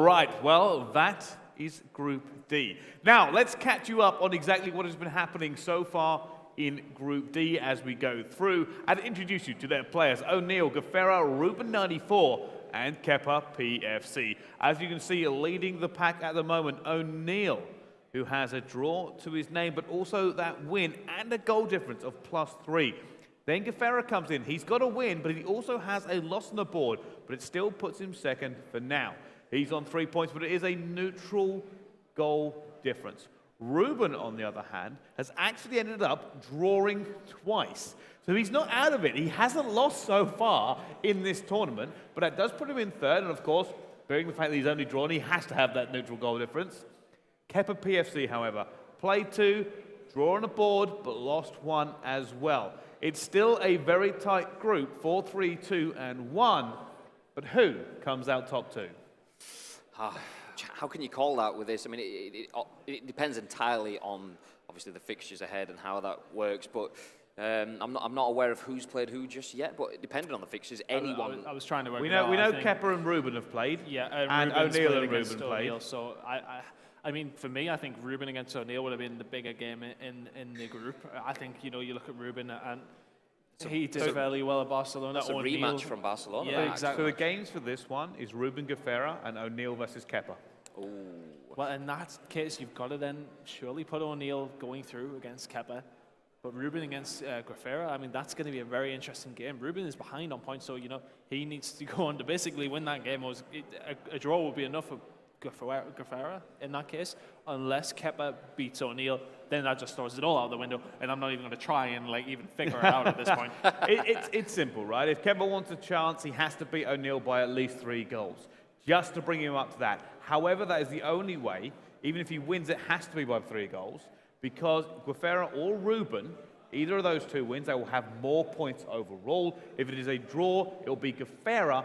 right, well, that is Group D. Now, let's catch you up on exactly what has been happening so far in Group D as we go through and introduce you to their players, Oneill, Gafera, Ruben 94, and KepapFC. As you can see, leading the pack at the moment, Oneill, who has a draw to his name, but also that win and a goal difference of +3. Then Gafera comes in. He's got a win, but he also has a loss on the board, but it still puts him second for now. He's on 3 points, but it is a neutral goal difference. Ruben, on the other hand, has actually ended up drawing twice. So he's not out of it. He hasn't lost so far in this tournament, but that does put him in third. And of course, bearing the fact that he's only drawn, he has to have that neutral goal difference. KepapFC, however, played 2, draw on the board, but lost 1 as well. It's still a very tight group, 4, 3, 2, and 1. But who comes out top 2? How can you call that with this? I mean, it depends entirely on, obviously, the fixtures ahead and how that works. But I'm not aware of who's played who just yet. But depending on the fixtures, anyone. I was trying to work we it know, out. We know Kepa and Ruben have played. Yeah, and Oneill and Ruben played. Oneill, so I mean, for me, I think Ruben against Oneill would have been the bigger game in the group. I think, you know, you look at Ruben and he did fairly well at Barcelona. It's a rematch from Barcelona. Yeah, exactly. So the games for this one is Ruben Gafera and Oneill versus Kepa. Ooh. Well, in that case, you've got to then surely put Oneill going through against Kepa. But Ruben against Gafera, I mean, that's going to be a very interesting game. Ruben is behind on points, so, you know, he needs to go on to basically win that game. A draw would be enough for Gafera in that case, unless Kepa beats Oneill. Then that just throws it all out the window, and I'm not even going to try and even figure it out at this point. It's simple, right? If Kepa wants a chance, he has to beat Oneill by at least 3 goals, just to bring him up to that. However, that is the only way. Even if he wins, it has to be by 3 goals, because Gafera or Ruben, either of those 2 wins, they will have more points overall. If it is a draw, it will be Gafera.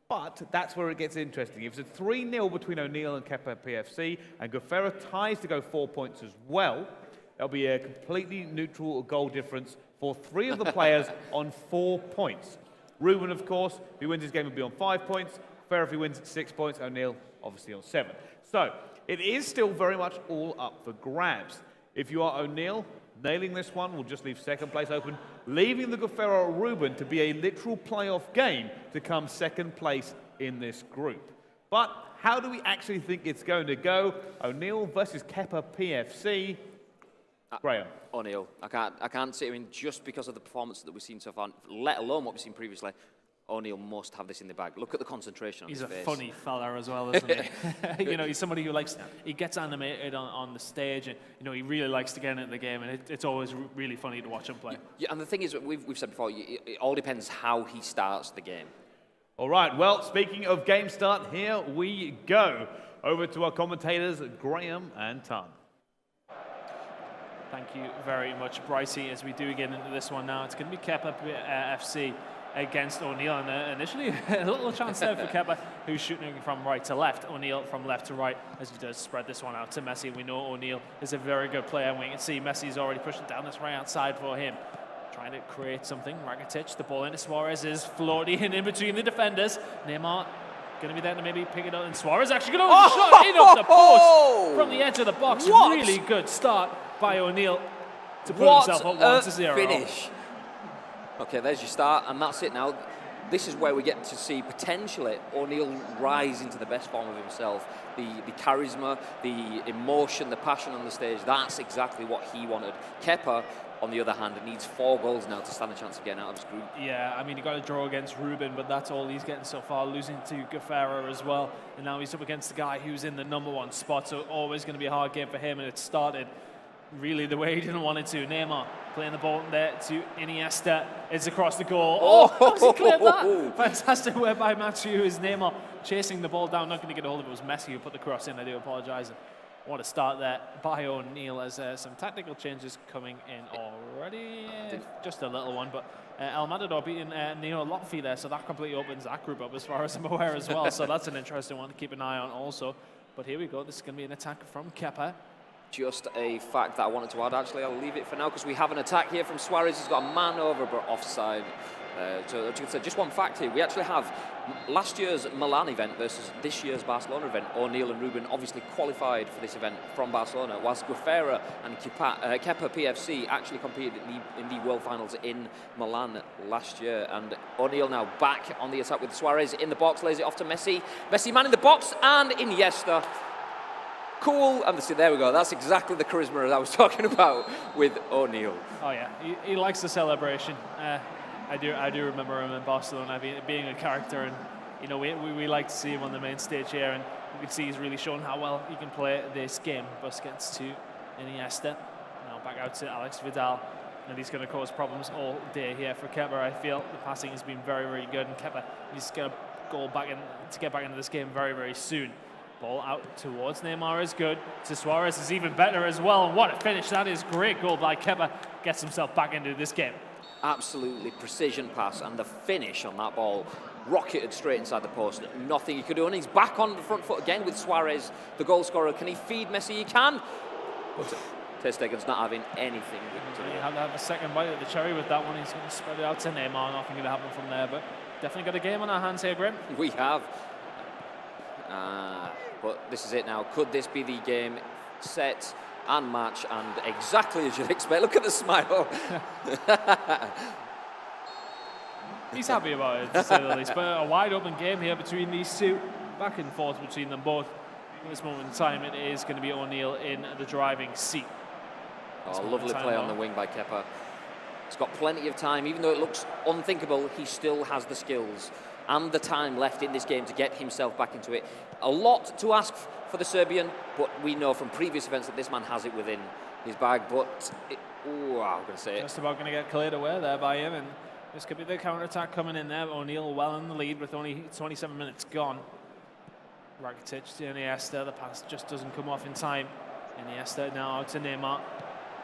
But that's where it gets interesting. If it's a 3-0 between Oneill and KepapFC, and Gafera ties to go 4 points as well, there'll be a completely neutral goal difference for 3 of the players on 4 points. Ruben, of course, if he wins his game, will be on 5 points. Gafera, if he wins, 6 points. Oneill, obviously, on 7. So it is still very much all up for grabs. If you are Oneill, nailing this one will just leave second place open, leaving the Gafera or Ruben to be a literal playoff game to come second place in this group. But how do we actually think it's going to go? Oneill versus KepapFC. Graham. Oneill. I can't see. I mean, just because of the performance that we've seen so far, let alone what we've seen previously, Oneill must have this in the bag. Look at the concentration on his face. He's a funny fella as well, isn't he? You know, he's somebody who likes, he gets animated on the stage, and, you know, he really likes to get into the game, and it's always really funny to watch him play. Yeah, and the thing is, we've said before, it all depends how he starts the game. All right, well, speaking of game start, here we go. Over to our commentators, Graham and Tan. Thank you very much, Brycey. As we do get into this one now, it's going to be KepapFC against Oneill, and initially a little chance there for Kepa, who's shooting from right to left. Oneill from left to right, as he does spread this one out to Messi. We know Oneill is a very good player, and we can see Messi's already pushing down this right-hand side for him, trying to create something. Rakitic, the ball into Suarez is floating in between the defenders. Neymar going to be there to maybe pick it up, and Suarez actually going to shot in off the post from the edge of the box. What? Really good start by Oneill to put himself up 1-0. Finish. Okay, there's your start, and that's it now. This is where we get to see potentially Oneill rise into the best form of himself. The charisma, the emotion, the passion on the stage, that's exactly what he wanted. Kepa, on the other hand, needs 4 goals now to stand a chance of getting out of his group. Yeah, I mean, he got a draw against Ruben, but that's all he's getting so far, losing to Gafera as well. And now he's up against the guy who's in the #1 spot, so always going to be a hard game for him, and it started really the way he didn't want it to. Neymar playing the ball there to Iniesta. It's across the goal. Oh, how's he cleared that? Fantastic work by Matthew. Is Neymar chasing the ball down, not going to get a hold of it. It was Messi who put the cross in. I do apologise. What a start there by Oneill, as some tactical changes coming in already. Just a little one, but El Matador beating Neo Lotfi there, so that completely opens that group up as far as I'm aware as well. So that's an interesting one to keep an eye on also. But here we go. This is going to be an attack from Kepa. Just a fact that I wanted to add, actually. I'll leave it for now because we have an attack here from Suarez. He's got a man over, but offside. So just one fact here, we actually have last year's Milan event versus this year's Barcelona event. Oneill and Ruben obviously qualified for this event from Barcelona, whilst Guerrera and KepapFC actually competed in the World Finals in Milan last year. And Oneill now back on the attack with Suarez in the box, lays it off to Messi. Messi man in the box, and Iniesta. Cool, and there we go. That's exactly the charisma I was talking about with Oneill. Oh yeah, he likes the celebration. I do remember him in Barcelona being a character, and you know we like to see him on the main stage here, and we can see he's really shown how well he can play this game. Busquets to Iniesta, now back out to Alex Vidal, and he's going to cause problems all day here for Kepa. I feel the passing has been very, very good, and Kepa needs to get back into this game very, very soon. Ball out towards Neymar is good. To Suarez is even better as well. And what a finish that is. Great goal by Kepa. Gets himself back into this game. Absolutely precision pass, and the finish on that ball rocketed straight inside the post. Nothing he could do, and he's back on the front foot again with Suarez, the goal scorer. Can he feed Messi? He can. But Ter Stegen's not having anything to do. You have to have a second bite of the cherry with that one. He's going to spread it out to Neymar. Nothing going to happen from there, but definitely got a game on our hands here, Grim. We have. But this is it now. Could this be the game, set and match? And exactly as you'd expect. Look at the smile. He's happy about it, to say the least. But a wide open game here between these two. Back and forth between them both. At this moment in time, it is going to be Oneill in the driving seat. Oh, lovely play on the wing by Kepa. He's got plenty of time. Even though it looks unthinkable, he still has the skills and the time left in this game to get himself back into it. A lot to ask for the Serbian, but we know from previous events that this man has it within his bag. But, I'm going to say it. Just about going to get cleared away there by him, and this could be the counter-attack coming in there. Oneill well in the lead with only 27 minutes gone. Rakitic to Iniesta, the pass just doesn't come off in time. Iniesta now out to Neymar.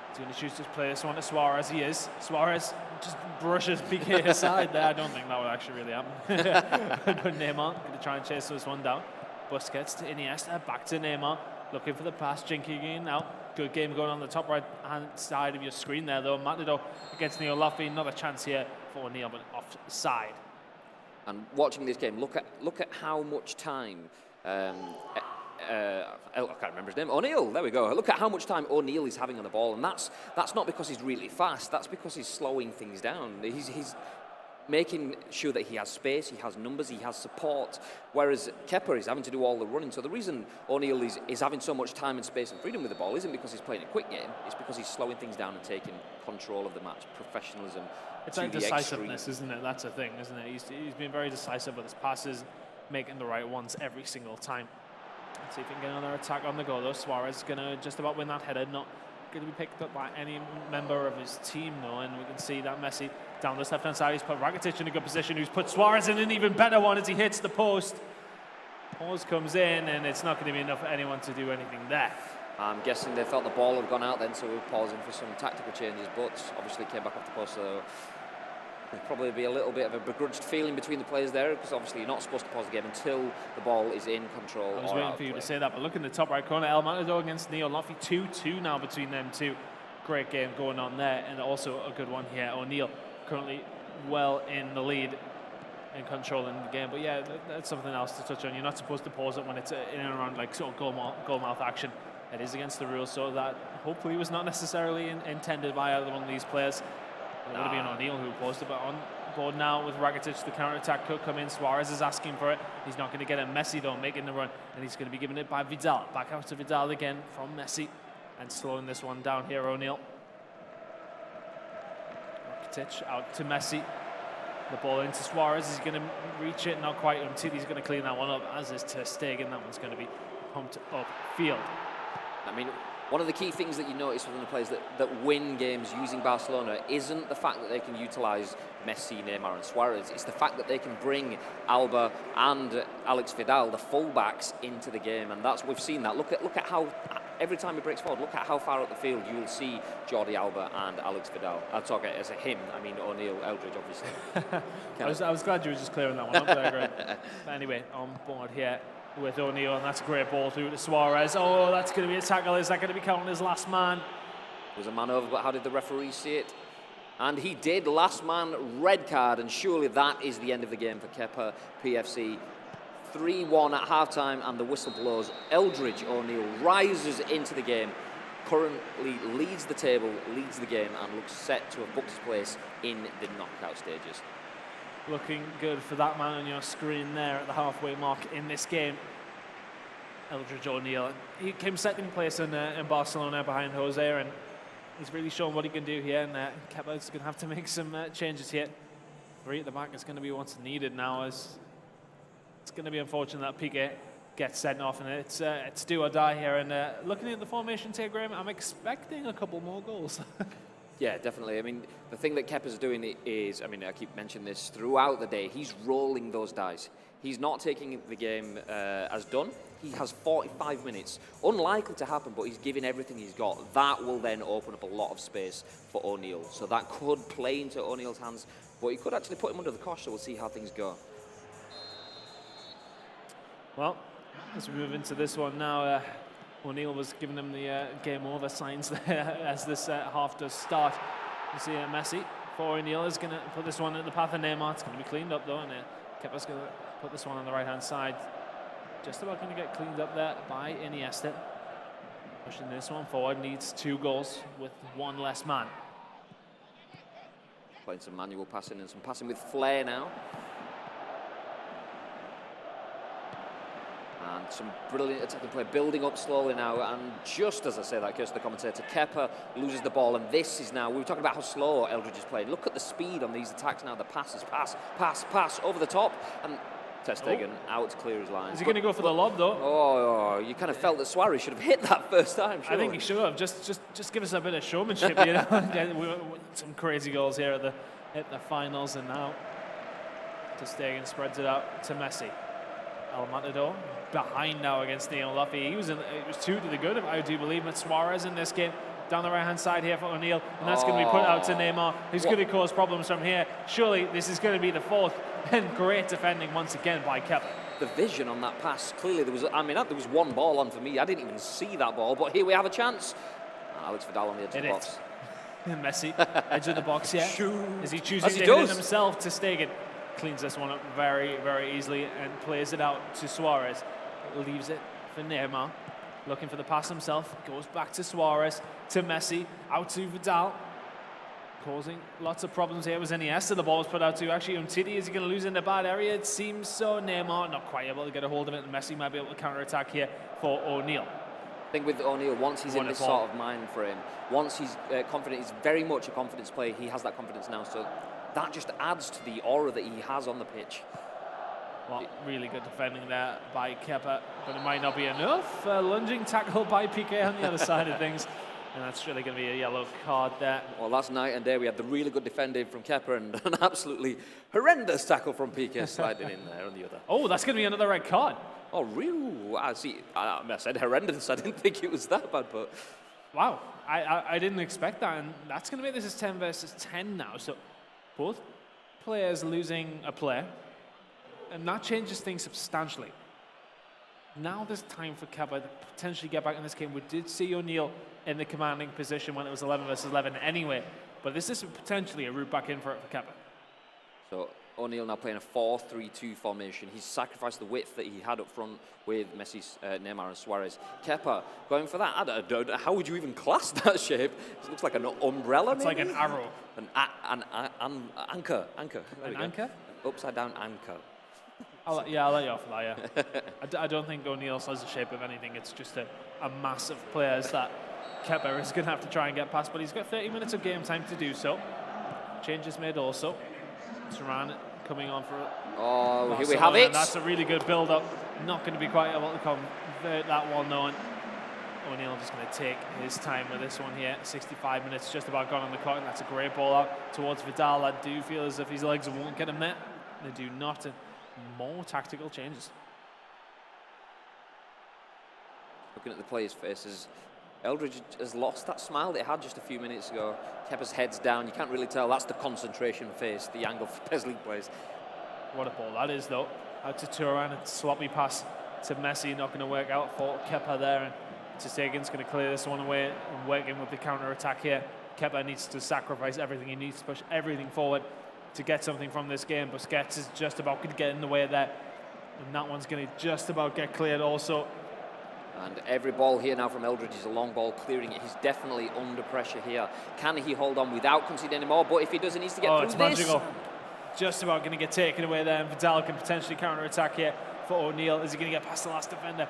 He's going to choose to play this one to Suarez. He is. Suarez just brushes Piqué aside there. I don't think that would actually really happen. But Neymar going to try and chase this one down. Busquets to Iniesta, back to Neymar. Looking for the pass, Jinky again now. Good game going on the top right-hand side of your screen there, though. Matador against Neil Luffy. Another chance here for Oneill, but offside. And watching this game, look at how much time. I can't remember his name. Oneill, there we go. Look at how much time Oneill is having on the ball, and that's not because he's really fast. That's because he's slowing things down. He's making sure that he has space, he has numbers, he has support, whereas Kepa is having to do all the running. So the reason Oneill is having so much time and space and freedom with the ball isn't because he's playing a quick game, it's because he's slowing things down and taking control of the match. Professionalism. It's like decisiveness, isn't it? That's the thing, isn't it? He's been very decisive with his passes, making the right ones every single time. Let's see if he can get another attack on the goal, though. Suarez is going to just about win that header, not going to be picked up by any member of his team, though, and we can see that Messi down this left-hand side. He's put Rakitic in a good position, who's put Suarez in an even better one as he hits the post. Pause comes in, and it's not going to be enough for anyone to do anything there. I'm guessing they thought the ball had gone out then, so we were pausing for some tactical changes, but obviously it came back off the post, so there'll probably be a little bit of a begrudged feeling between the players there, because obviously you're not supposed to pause the game until the ball is in control. I was waiting for you to say that, but look in the top right corner, El Matador against Neil Luffy, 2-2 now between them two. Great game going on there, and also a good one here. Oneill currently well in the lead and controlling the game, but yeah, that's something else to touch on. You're not supposed to pause it when it's in and around like sort of goal mouth action. It is against the rules, so that hopefully was not necessarily intended by either one of these players. It would have been Oneill who posted, but on board now with Rakitic, the counter-attack could come in. Suarez is asking for it. He's not going to get it. Messi, though, making the run, and he's going to be given it by Vidal. Back out to Vidal again from Messi, and slowing this one down here, Oneill. Rakitic out to Messi. The ball into Suarez. He's going to reach it, not quite until he's going to clean that one up, as is Ter Stegen. That one's going to be pumped up field. I mean, one of the key things that you notice from the players that win games using Barcelona isn't the fact that they can utilise Messi, Neymar and Suarez. It's the fact that they can bring Alba and Alex Vidal, the fullbacks, into the game. And we've seen that. Look at how, every time he breaks forward, look at how far up the field you will see Jordi Alba and Alex Vidal. I'll talk it as a him. I mean, Oneill, Eldridge, obviously. I was glad you were just clearing that one up there, Greg. But anyway, on board here with Oneill, and that's a great ball through to Suarez. Oh, that's going to be a tackle. Is that going to be counting as last man? It was a man over, but how did the referee see it? And he did. Last man, red card, and surely that is the end of the game for KepapFC. 3-1 at halftime, and the whistle blows. Eldridge Oneill rises into the game, currently leads the table, leads the game, and looks set to have booked his place in the knockout stages. Looking good for that man on your screen there at the halfway mark in this game. Eldridge Oneill. He came second place in Barcelona behind Jose, and he's really shown what he can do here. And Kepa's going to have to make some changes here. 3 at the back is going to be what's needed now, as it's going to be unfortunate that Piqué gets sent off, and it's do or die here. And looking at the formations here, Graham, I'm expecting a couple more goals. Yeah, definitely. I mean, the thing that Kepa's doing is, I mean, I keep mentioning this throughout the day, he's rolling those dice. He's not taking the game as done. He has 45 minutes. Unlikely to happen, but he's giving everything he's got. That will then open up a lot of space for Oneill. So that could play into O'Neill's hands, but he could actually put him under the cosh, so we'll see how things go. Well, as we move into this one now, Oneill was giving him the game over signs there as this half does start. You see Messi for Oneill is going to put this one in the path of Neymar. It's going to be cleaned up though, and Kepa's going to put this one on the right-hand side. Just about going to get cleaned up there by Iniesta. Pushing this one forward, needs 2 goals with 1 less man. Playing some manual passing and some passing with flair now. And some brilliant attacking play, building up slowly now. And just as I say that, curse the commentator, Kepa loses the ball. And this is now, we were talking about how slow Eldridge is playing. Look at the speed on these attacks now. The passes, pass, over the top. And Ter Stegen out to clear his lines. Is he going to go for the lob, though? Oh, you kind of felt that Suarez should have hit that first time, sure. I think he should have. Just give us a bit of showmanship, you know. Some crazy goals here at the finals, and now Ter Stegen spreads it out to Messi. El Matador behind now against Neil Luffy. It was 2 to the good, I do believe, but Suarez in this game. Down the right-hand side here for Oneill, and that's going to be put out to Neymar, who's going to cause problems from here. Surely this is going to be the 4th, and great defending once again by Kepa. The vision on that pass, clearly there was, there was 1 ball on for me. I didn't even see that ball, but here we have a chance. Alex Vidal on the edge of the box. Messi, edge of the box, yeah. Is he choosing to hit it himself? Ter Stegen cleans this one up very, very easily and plays it out to Suarez. Leaves it for Neymar. Looking for the pass himself, goes back to Suarez, to Messi, out to Vidal, causing lots of problems here. It was Iniesta the ball was put out to. Actually, Umtiti, is he going to lose in the bad area? It seems so. Neymar not quite able to get a hold of it, and Messi might be able to counter-attack here for Oneill. I think with Oneill, once he's in this sort of mind frame, once he's confident, he's very much a confidence player. He has that confidence now, so that just adds to the aura that he has on the pitch. Well, really good defending there by Kepa, but it might not be enough. Lunging tackle by Piqué on the other side of things, and that's really going to be a yellow card there. Well, last night and day we had the really good defending from Kepa and an absolutely horrendous tackle from Piqué sliding in there on the other. Oh, that's going to be another red card. Oh, really? I see. I said horrendous. I didn't think it was that bad, but... Wow, I didn't expect that, and that's going to make this is 10 versus 10 now, so both players losing a player, and that changes things substantially. Now there's time for Kepa to potentially get back in this game. We did see Oneill in the commanding position when it was 11 versus 11 anyway, but this is potentially a route back in for Kepa. So Oneill now playing a 4-3-2 formation. He's sacrificed the width that he had up front with Messi's, Neymar and Suarez. Kepa going for that. I don't, how would you even class that shape? It looks like an umbrella, It's maybe? like an arrow. An anchor. An anchor? An upside down anchor. I'll let you off that, yeah. I don't think Oneill has the shape of anything. It's just a mass of players that Kepa is going to have to try and get past, but he's got 30 minutes of game time to do so. Changes made also. Turan coming on for Oh, here we have it. That's a really good build-up. Not going to be quite able to convert that one, though. Oneill just going to take his time with this one here. 65 minutes, just about gone on the clock, and that's a great ball out towards Vidal. I do feel as if his legs won't get him there. They do not. More tactical changes. Looking at the players' faces, Eldridge has lost that smile that he had just a few minutes ago. Kepa's head's down. You can't really tell. That's the concentration face, the angle for PESLeague players. What a ball that is, though. Out to Turan, a sloppy pass to Messi. Not going to work out for Kepa there. And Ter Stegen's going to clear this one away and work in with the counter-attack here Kepa needs to sacrifice everything. He needs to push everything forward to get something from this game. Busquets is just about to get in the way of that. And that one's going to just about get cleared also. And every ball here now from Eldridge is a long ball clearing it. He's definitely under pressure here. Can he hold on without conceding any more? But if he does, he needs to get through it's this. Magical. Just about going to get taken away there. And Vidal can potentially counter-attack here for Oneill. Is he going to get past the last defender?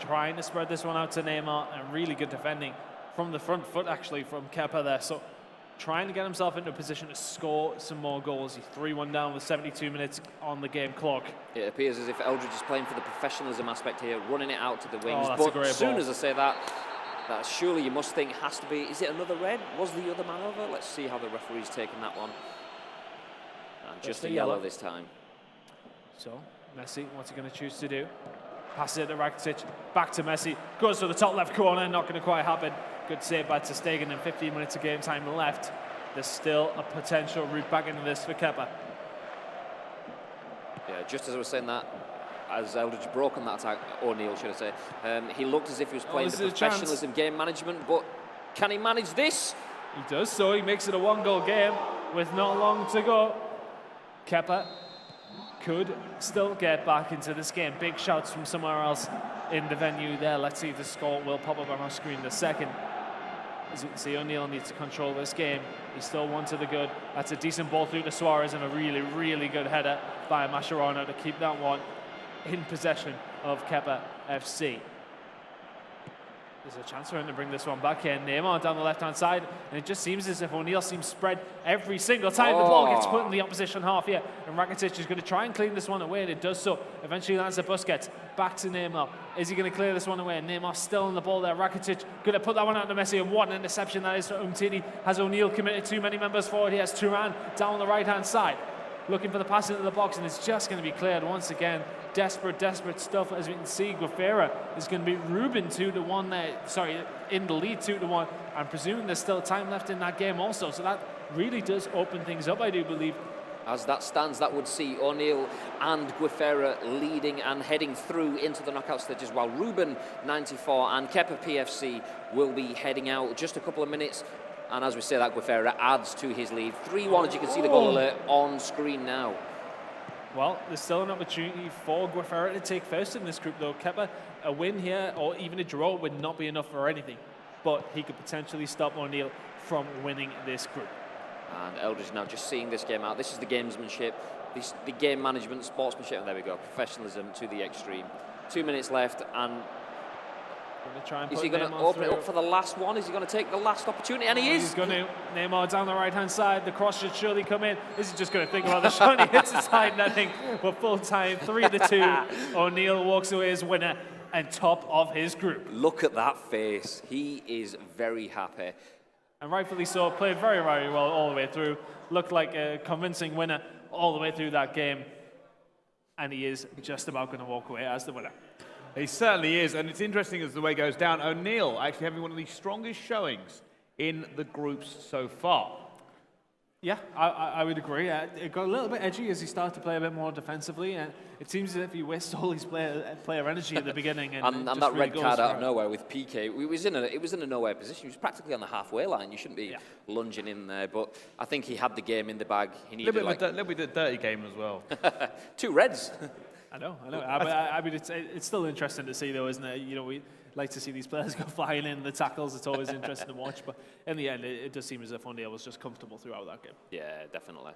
Trying to spread this one out to Neymar. And really good defending from the front foot, actually, from Kepa there. So trying to get himself into a position to score some more goals. He's 3-1 down with 72 minutes on the game clock. It appears as if Eldridge is playing for the professionalism aspect here, running it out to the wings. That's a but great as soon ball. as I say that, surely you must think has to be, is it another red? Was the other man over? Let's see how the referee's taken that one. And just a yellow this time. So, Messi, what's he going to choose to do? Passes it to Rakitic, back to Messi, goes to the top left corner, not going to quite happen. Good save by Ter Stegen, and 15 minutes of game time left. There's still a potential route back into this for Kepa. Yeah, just as I was saying that, as Eldridge broke on that attack, Oneill should I say, he looked as if he was playing the professionalism, game management, but can he manage this? He does so, he makes it a one-goal game with not long to go. Kepa could still get back into this game. Big shouts from somewhere else in the venue there. Let's see if the score will pop up on our screen in a second. As you can see, Oneill needs to control this game. He's still one to the good. That's a decent ball through to Suarez and a really, really good header by Mascherano to keep that one in possession of KepapFC. There's a chance for him to bring this one back in. Neymar down the left-hand side, and it just seems as if Oneill seems spread every single time the ball gets put in the opposition half here. And Rakitic is going to try and clean this one away, and it does so. Eventually lands at Busquets. Back to Neymar. Is he going to clear this one away? Neymar still on the ball there. Rakitic going to put that one out to Messi, and what an interception that is for Umtiti. Has Oneill committed too many members forward? He has Turan down the right-hand side, looking for the pass into the box, and it's just going to be cleared once again. Desperate stuff. As we can see, Guefera is going to be Ruben 2-1 there. Sorry, in the lead 2-1. I'm presuming there's still time left in that game also. So that really does open things up, I do believe. As that stands, that would see Oneill and Guefera leading and heading through into the knockout stages, while Ruben 94 and KepapFC will be heading out just a couple of minutes. And as we say that, Guefera adds to his lead. 3-1, as you can see the goal alert on screen now. Well, there's still an opportunity for Guefera to take first in this group, though. Kepa, a win here or even a draw would not be enough for anything, but he could potentially stop Oneill from winning this group. And Eldridge now just seeing this game out. This is the gamesmanship, the game management, sportsmanship, and there we go, professionalism to the extreme. 2 minutes left, and is he going to open it up for the last one? Is he going to take the last opportunity? And he is. He's going to. Neymar down the right-hand side. The cross should surely come in. Is he just going to think about the shot? He hits his side netting for full time. 3-2. Oneill walks away as winner and top of his group. Look at that face. He is very happy. And rightfully so. Played very, very well all the way through. Looked like a convincing winner all the way through that game. And he is just about going to walk away as the winner. He certainly is, and it's interesting as the way goes down. Oneill actually having one of the strongest showings in the groups so far. Yeah, I would agree. It got a little bit edgy as he started to play a bit more defensively, and it seems as if he wasted all his player energy at the beginning. And that red card out of nowhere with PK, it was in a nowhere position. He was practically on the halfway line. You shouldn't be lunging in there, but I think he had the game in the bag. He needed a little bit of a dirty game as well. 2 reds. I know. I mean, it's still interesting to see, though, isn't it? You know, we like to see these players go flying in the tackles. It's always interesting to watch. But in the end, it does seem as if Oneill was just comfortable throughout that game. Yeah, definitely.